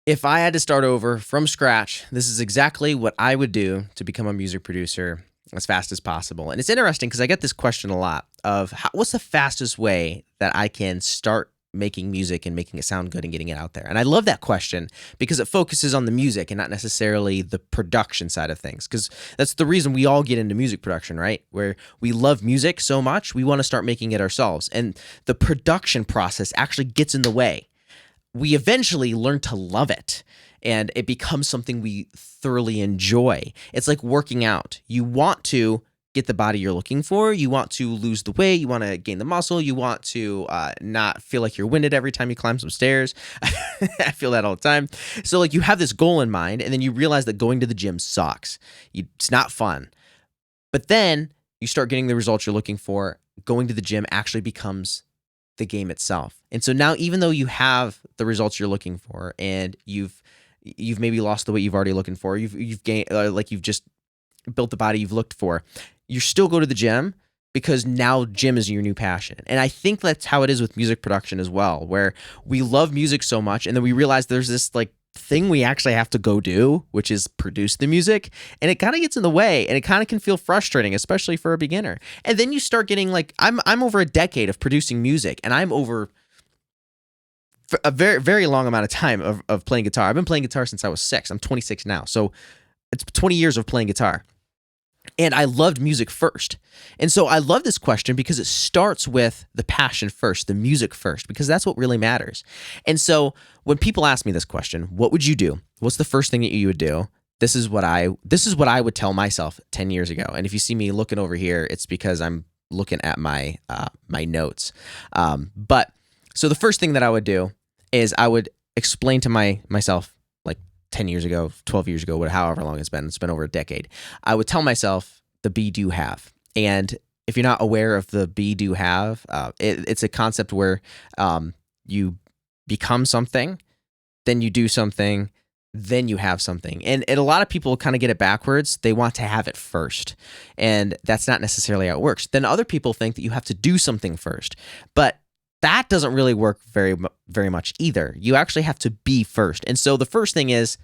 If I had to start over from scratch, this is exactly what I would do to become a music producer as fast as possible. And it's interesting because I get this question a lot of what's the fastest way that I can start making music and making it sound good and getting it out there. And I love that question because it focuses on the music and not necessarily the production side of things. Because that's the reason we all get into music production, right? Where we love music so much, we want to start making it ourselves. And the production process actually gets in the way. We eventually learn to love it and it becomes something we thoroughly enjoy. It's like working out. You want to get the body you're looking for. You want to lose the weight. You want to gain the muscle. You want to not feel like you're winded every time you climb some stairs. I feel that all the time. So like you have this goal in mind and then you realize that going to the gym sucks. It's not fun. But then you start getting the results you're looking for. Going to the gym actually becomes the game itself. And so now even though you have the results you're looking for and you've maybe lost the weight you've already looking for, you've gained you've just built the body you've looked for, you still go to the gym because now gym is your new passion. And I think that's how it is with music production as well, where we love music so much and then we realize there's this like thing we actually have to go do, which is produce the music, and it kind of gets in the way and it kind of can feel frustrating, especially for a beginner. And then you start getting like I'm over a decade of producing music and I'm over a very, very long amount of time of playing guitar. I've been playing guitar since I was 6. I'm 26 now. So it's 20 years of playing guitar. And I loved music first. And so I love this question because it starts with the passion first, the music first, because that's what really matters. And so when people ask me this question, what would you do? What's the first thing that you would do? This is what I would tell myself 10 years ago. And if you see me looking over here, it's because I'm looking at my my notes. But so the first thing that I would do is I would explain to myself 10 years ago, 12 years ago, however long it's been over a decade, I would tell myself the be, do, have. And if you're not aware of the be, do, have, it's a concept where you become something, then you do something, then you have something. And a lot of people kind of get it backwards. They want to have it first. And that's not necessarily how it works. Then other people think that you have to do something first. But that doesn't really work very, very much either. You actually have to be first. And so the first thing is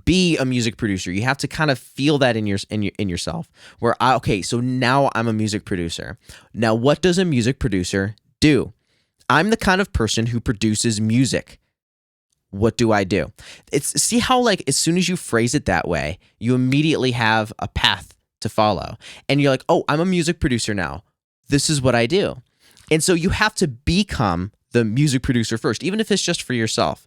be a music producer. You have to kind of feel that in yourself. Okay, so now I'm a music producer. Now, what does a music producer do? I'm the kind of person who produces music. What do I do? See how like as soon as you phrase it that way, you immediately have a path to follow. And you're like, oh, I'm a music producer now. This is what I do. And so you have to become the music producer first, even if it's just for yourself.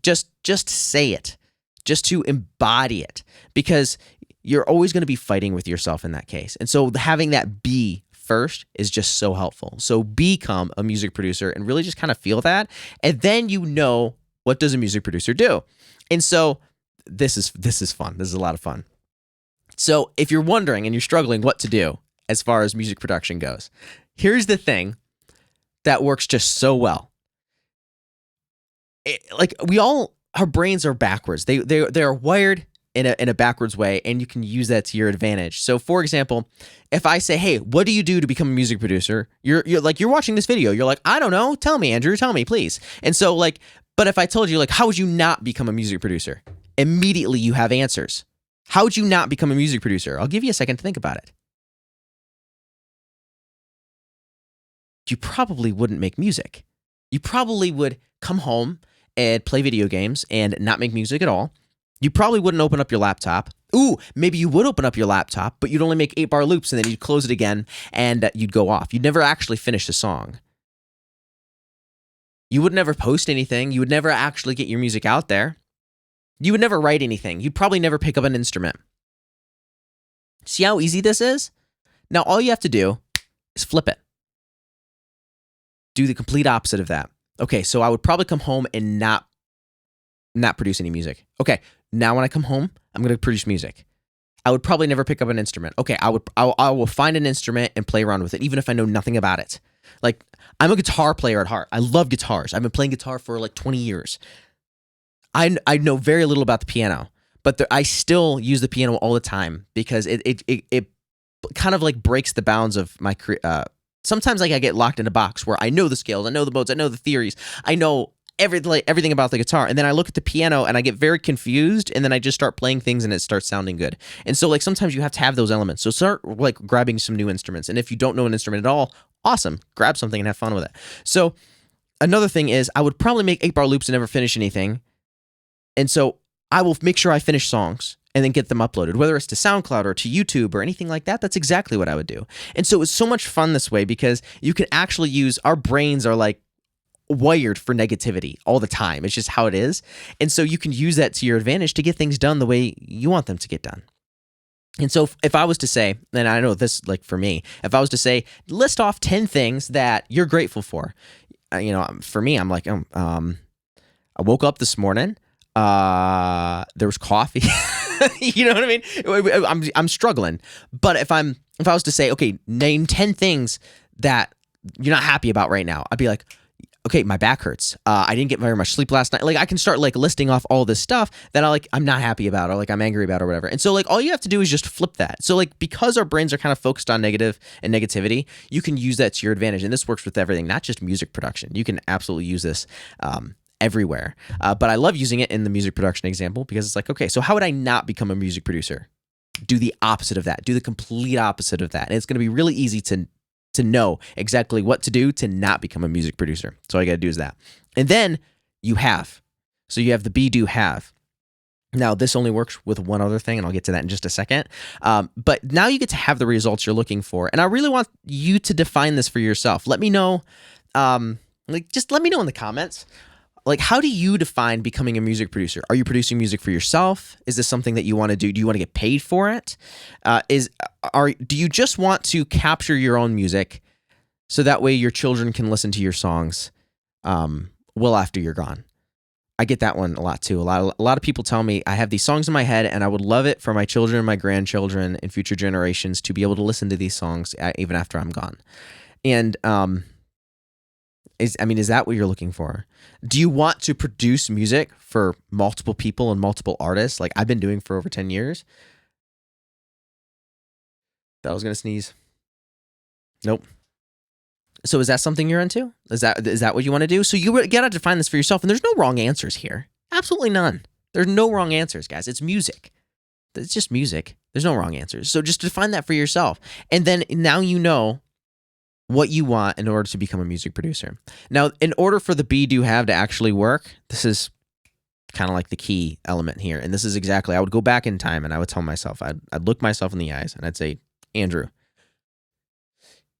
Just say it, just to embody it, because you're always going to be fighting with yourself in that case. And so having that be first is just so helpful. So become a music producer and really just kind of feel that. And then you know, what does a music producer do? And so this is fun. This is a lot of fun. So if you're wondering and you're struggling what to do as far as music production goes, here's the thing that works just so well. Our brains are backwards. They are wired in a backwards way, and you can use that to your advantage. So, for example, if I say, "Hey, what do you do to become a music producer?" You're watching this video. You're like, "I don't know. Tell me, Andrew. Tell me, please." And so, but if I told you, how would you not become a music producer? Immediately, you have answers. How would you not become a music producer? I'll give you a second to think about it. You probably wouldn't make music. You probably would come home and play video games and not make music at all. You probably wouldn't open up your laptop. Ooh, maybe you would open up your laptop, but you'd only make 8-bar loops and then you'd close it again and you'd go off. You'd never actually finish the song. You would never post anything. You would never actually get your music out there. You would never write anything. You'd probably never pick up an instrument. See how easy this is? Now, all you have to do is flip it. Do the complete opposite of that. Okay, so I would probably come home and not produce any music. Okay, now when I come home, I'm going to produce music. I would probably never pick up an instrument. Okay, I will find an instrument and play around with it, even if I know nothing about it. I'm a guitar player at heart. I love guitars. I've been playing guitar for 20 years. I know very little about the piano, but I still use the piano all the time because it kind of breaks the bounds of my career. Sometimes I get locked in a box where I know the scales, I know the modes, I know the theories, I know everything about the guitar, and then I look at the piano and I get very confused, and then I just start playing things and it starts sounding good. And so like sometimes you have to have those elements. So start like grabbing some new instruments, and if you don't know an instrument at all, awesome, grab something and have fun with it. So another thing is I would probably make 8-bar loops and never finish anything, and so I will make sure I finish songs and then get them uploaded, whether it's to SoundCloud or to YouTube or anything like that. That's exactly what I would do. And so it's so much fun this way because you can actually use, our brains are like wired for negativity all the time. It's just how it is. And so you can use that to your advantage to get things done the way you want them to get done. And so if I was to say, and I know this, like for me, if I was to say, list off 10 things that you're grateful for, for me, I'm like, I woke up this morning, there was coffee. You know what I mean? I'm struggling. But if I was to say, okay, name 10 things that you're not happy about right now, I'd be like, okay, my back hurts. I didn't get very much sleep last night. Like I can start like listing off all this stuff that I'm not happy about, or like I'm angry about, or whatever. And so like all you have to do is just flip that. So like because our brains are kind of focused on negative and negativity, you can use that to your advantage. And this works with everything, not just music production. You can absolutely use this everywhere. But I love using it in the music production example because it's like, okay, so how would I not become a music producer? Do the opposite of that. Do the complete opposite of that. And it's going to be really easy to know exactly what to do to not become a music producer. So all you got to do is that. And then you have. So you have the be, do, have. Now, this only works with one other thing, and I'll get to that in just a second. But now you get to have the results you're looking for. And I really want you to define this for yourself. Let me know, just let me know in the comments. Like, how do you define becoming a music producer? Are you producing music for yourself? Is this something that you want to do? Do you want to get paid for it? Do you just want to capture your own music so that way your children can listen to your songs well after you're gone? I get that one a lot too. A lot of people tell me I have these songs in my head and I would love it for my children and my grandchildren and future generations to be able to listen to these songs even after I'm gone. And is that what you're looking for? Do you want to produce music for multiple people and multiple artists like I've been doing for over 10 years? That was going to sneeze. Nope. So is that something you're into? Is that what you want to do? So you got to define this for yourself, and there's no wrong answers here. Absolutely none. There's no wrong answers, guys. It's music. It's just music. There's no wrong answers. So just define that for yourself. And then now you know what you want in order to become a music producer. Now, in order for the be, do, have to actually work, this is kind of like the key element here. And this is exactly, I would go back in time and I would tell myself, I'd look myself in the eyes and I'd say, Andrew,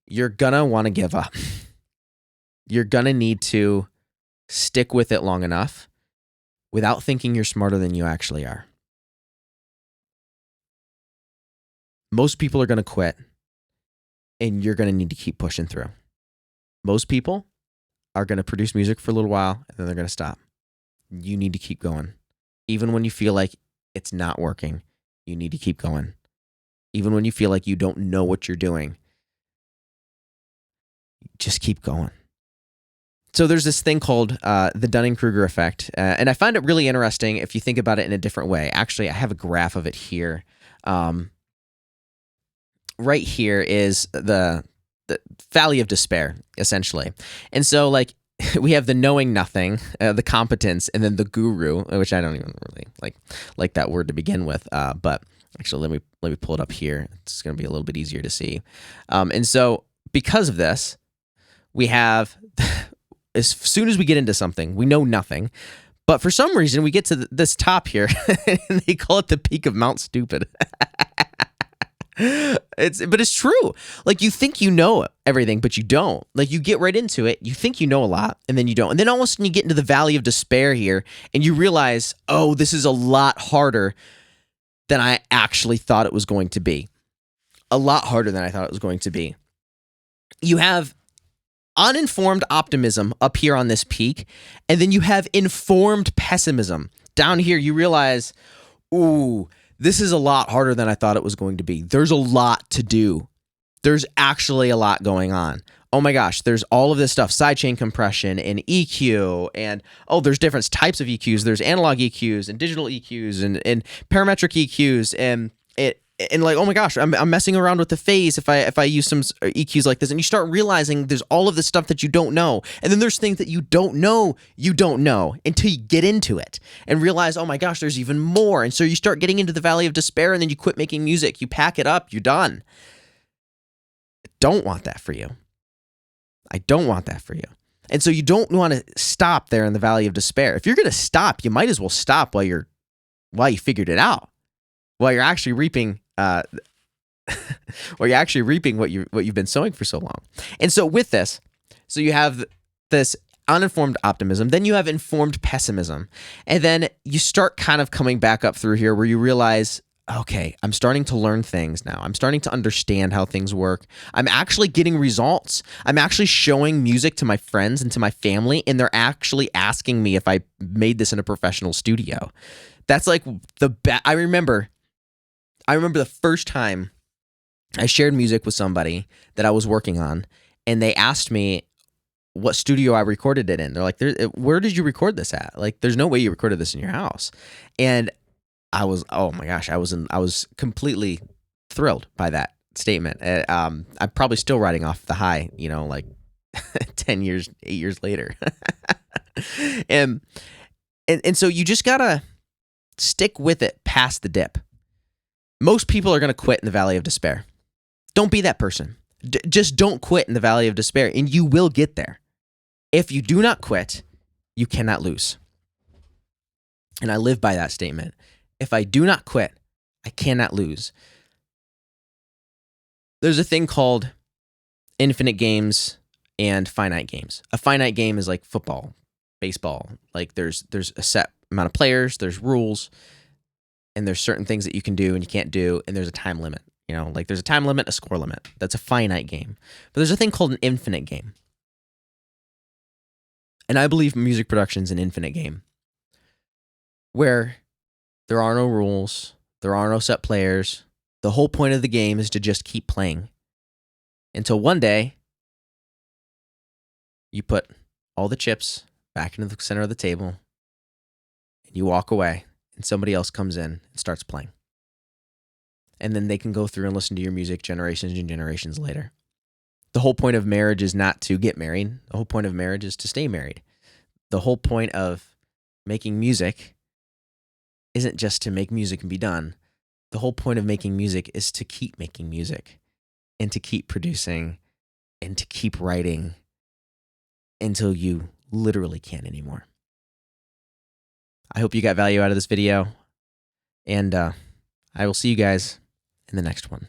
you're gonna want to give up. You're gonna need to stick with it long enough without thinking you're smarter than you actually are. Most people are gonna quit. And you're going to need to keep pushing through. Most people are going to produce music for a little while, and then they're going to stop. You need to keep going. Even when you feel like it's not working, you need to keep going. Even when you feel like you don't know what you're doing, just keep going. So there's this thing called the Dunning-Kruger effect, and I find it really interesting if you think about it in a different way. Actually, I have a graph of it here. Right here is the valley of despair, essentially. And so, like, we have the knowing nothing, the competence, and then the guru, which I don't even really like that word to begin with. But actually, let me pull it up here. It's going to be a little bit easier to see. And so, because of this, we have, as soon as we get into something, we know nothing. But for some reason, we get to this top here, and they call it the peak of Mount Stupid. But it's true. Like, you think you know everything, but you don't. Like, you get right into it, you think you know a lot, and then you don't. And then all of a sudden you get into the valley of despair here, and you realize, oh, this is a lot harder than I actually thought it was going to be. A lot harder than I thought it was going to be. You have uninformed optimism up here on this peak, and then you have informed pessimism. Down here, you realize, ooh, this is a lot harder than I thought it was going to be. There's a lot to do. There's actually a lot going on. Oh my gosh, there's all of this stuff, sidechain compression and EQ, and there's different types of EQs. There's analog EQs and digital EQs and parametric EQs, and and like, oh my gosh, I'm messing around with the phase if I use some EQs like this, and you start realizing there's all of this stuff that you don't know, and then there's things that you don't know until you get into it and realize, oh my gosh, there's even more, and so you start getting into the valley of despair, and then you quit making music, you pack it up, you're done. I don't want that for you. I don't want that for you. And so you don't want to stop there in the valley of despair. If you're going to stop, you might as well stop while you figured it out, while you're actually reaping what you've been sowing for so long. And so with this, so you have this uninformed optimism, then you have informed pessimism, and then you start kind of coming back up through here where you realize, okay, I'm starting to learn things now. I'm starting to understand how things work. I'm actually getting results. I'm actually showing music to my friends and to my family, and they're actually asking me if I made this in a professional studio. That's like the best. I remember the first time I shared music with somebody that I was working on, and they asked me what studio I recorded it in. They're like, where did you record this at? Like, there's no way you recorded this in your house. And I was, oh my gosh, I was completely thrilled by that statement. I'm probably still riding off the high, like 8 years later. and so you just gotta stick with it past the dip. Most people are gonna quit in the valley of despair. Don't be that person. Just don't quit in the valley of despair, and you will get there. If you do not quit, you cannot lose. And I live by that statement. If I do not quit, I cannot lose. There's a thing called infinite games and finite games. A finite game is like football, baseball. Like there's a set amount of players, there's rules, and there's certain things that you can do and you can't do, and there's a time limit. Like there's a time limit, a score limit. That's a finite game. But there's a thing called an infinite game. And I believe music production is an infinite game where there are no rules, there are no set players. The whole point of the game is to just keep playing until one day you put all the chips back into the center of the table and you walk away and somebody else comes in and starts playing. And then they can go through and listen to your music generations and generations later. The whole point of marriage is not to get married. The whole point of marriage is to stay married. The whole point of making music isn't just to make music and be done. The whole point of making music is to keep making music and to keep producing and to keep writing until you literally can't anymore. I hope you got value out of this video, and I will see you guys in the next one.